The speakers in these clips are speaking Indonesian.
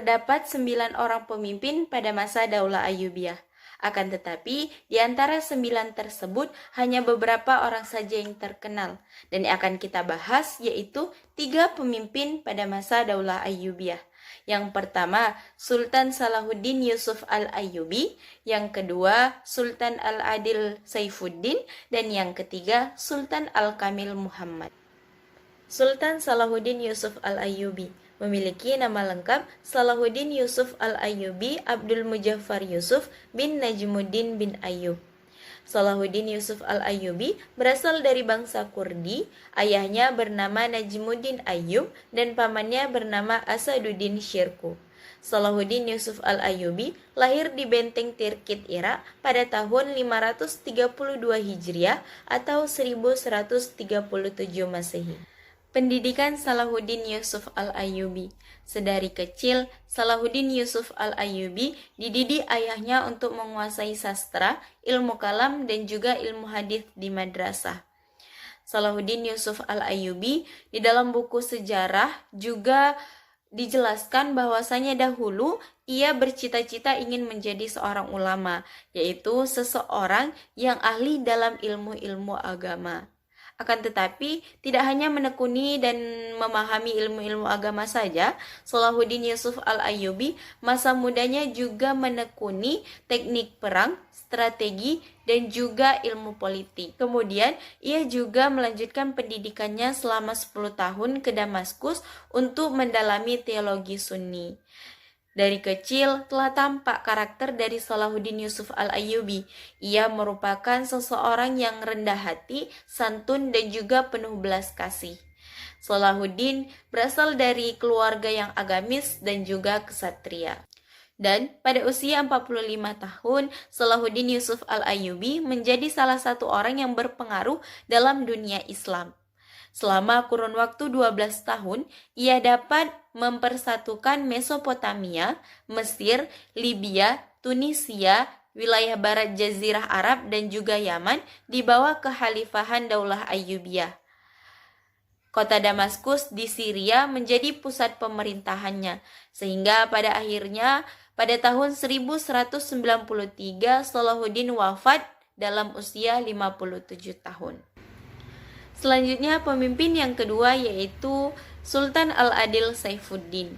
terdapat 9 orang pemimpin pada masa Daulah Ayyubiyah. Akan tetapi, di antara 9 tersebut hanya beberapa orang saja yang terkenal. Dan yang akan kita bahas yaitu 3 pemimpin pada masa Daulah Ayyubiyah. Yang pertama, Sultan Salahuddin Yusuf Al-Ayyubi. Yang kedua, Sultan Al-Adil Saifuddin. Dan yang ketiga, Sultan Al-Kamil Muhammad. Sultan Salahuddin Yusuf Al-Ayyubi memiliki nama lengkap Salahuddin Yusuf Al-Ayyubi Abdul Mujaffar Yusuf bin Najmuddin bin Ayyub. Salahuddin Yusuf Al-Ayyubi berasal dari bangsa Kurdi. Ayahnya bernama Najmuddin Ayyub dan pamannya bernama Asaduddin Syirku. Salahuddin Yusuf Al-Ayyubi lahir di Benteng Tirkit, Irak pada tahun 532 Hijriah atau 1137 Masehi. Pendidikan Salahuddin Yusuf Al-Ayyubi. Sedari kecil, Salahuddin Yusuf Al-Ayyubi dididik ayahnya untuk menguasai sastra, ilmu kalam, dan juga ilmu hadis di madrasah. Salahuddin Yusuf Al-Ayyubi di dalam buku sejarah juga dijelaskan bahwasanya dahulu ia bercita-cita ingin menjadi seorang ulama, yaitu seseorang yang ahli dalam ilmu-ilmu agama. Akan tetapi, tidak hanya menekuni dan memahami ilmu-ilmu agama saja, Salahuddin Yusuf Al-Ayyubi masa mudanya juga menekuni teknik perang, strategi, dan juga ilmu politik. Kemudian, ia juga melanjutkan pendidikannya selama 10 tahun ke Damaskus untuk mendalami teologi Sunni. Dari kecil telah tampak karakter dari Salahuddin Yusuf Al-Ayyubi. Ia merupakan seseorang yang rendah hati, santun, dan juga penuh belas kasih. Salahuddin berasal dari keluarga yang agamis dan juga ksatria. Dan pada usia 45 tahun, Salahuddin Yusuf Al-Ayyubi menjadi salah satu orang yang berpengaruh dalam dunia Islam. Selama kurun waktu 12 tahun, ia dapat mempersatukan Mesopotamia, Mesir, Libya, Tunisia, wilayah barat Jazirah Arab, dan juga Yaman di bawah kekhalifahan Daulah Ayyubiyah. Kota Damaskus di Syria menjadi pusat pemerintahannya, sehingga pada akhirnya pada tahun 1193 Salahuddin wafat dalam usia 57 tahun. Selanjutnya pemimpin yang kedua yaitu Sultan Al-Adil Saifuddin.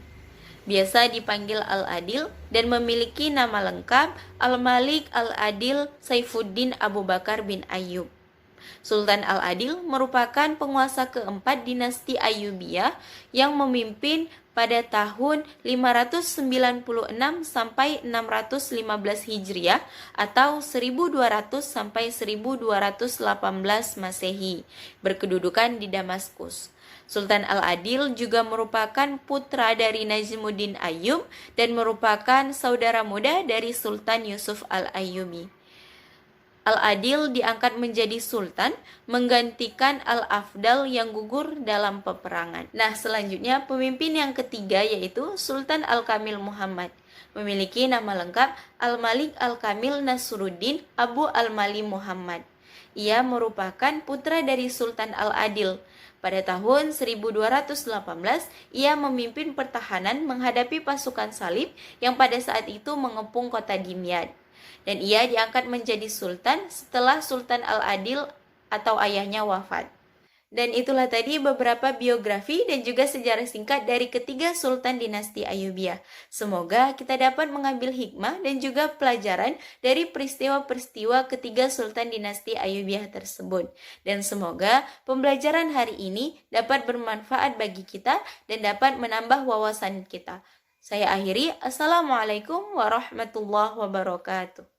Biasa dipanggil Al-Adil dan memiliki nama lengkap Al-Malik Al-Adil Saifuddin Abu Bakar bin Ayyub. Sultan Al-Adil merupakan penguasa keempat dinasti Ayyubiyah yang memimpin pada tahun 596 sampai 615 Hijriah atau 1200 sampai 1218 Masehi, berkedudukan di Damaskus. Sultan Al-Adil juga merupakan putra dari Najmuddin Ayyub dan merupakan saudara muda dari Sultan Yusuf Al-Ayyubi. Al-Adil diangkat menjadi sultan, menggantikan Al-Afdal yang gugur dalam peperangan. Nah, selanjutnya pemimpin yang ketiga yaitu Sultan Al-Kamil Muhammad. Memiliki nama lengkap Al-Malik Al-Kamil Nasruddin Abu Al-Mali Muhammad. Ia merupakan putra dari Sultan Al-Adil. Pada tahun 1218, ia memimpin pertahanan menghadapi pasukan Salib yang pada saat itu mengepung kota Dimyat. Dan ia diangkat menjadi sultan setelah Sultan Al-Adil atau ayahnya wafat. Dan itulah tadi beberapa biografi dan juga sejarah singkat dari ketiga sultan dinasti Ayyubiyah. Semoga kita dapat mengambil hikmah dan juga pelajaran dari peristiwa-peristiwa ketiga sultan dinasti Ayyubiyah tersebut. Dan semoga pembelajaran hari ini dapat bermanfaat bagi kita dan dapat menambah wawasan kita. Saya akhiri, Assalamualaikum warahmatullahi wabarakatuh.